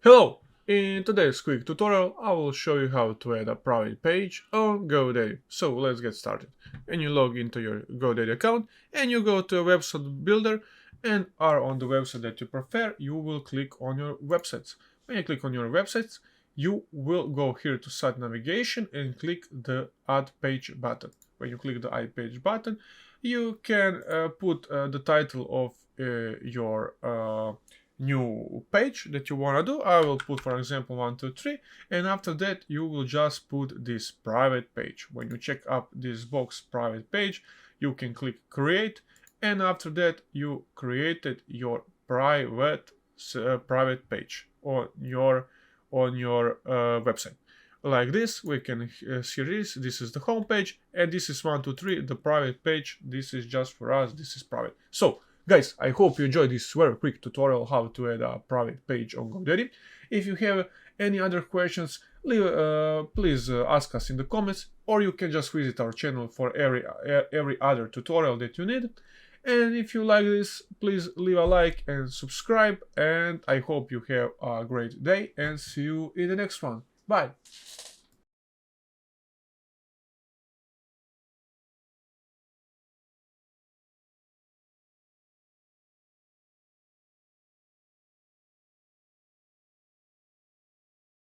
Hello! In today's quick tutorial, I will show you how to add a private page on GoDaddy. So let's get started. And you log into your GoDaddy account and you go to a website builder and are on the website that you prefer, you will click on your websites. When you click on your websites, you will go here to site navigation and click the add page button. When you click the add page button, you can put the title of your new page that you want to do. I will put, for example, 123, and after that you will just put this private page. When you check up this box private page, you can click create, and after that you created your private page on your website. Like this, we can see this is the home page, and this is 123, the private page. This is just for us, this is private. So guys, I hope you enjoyed this very quick tutorial how to add a private page on GoDaddy. If you have any other questions, please ask us in the comments, or you can just visit our channel for every other tutorial that you need. And if you like this, please leave a like and subscribe, and I hope you have a great day and see you in the next one. Bye!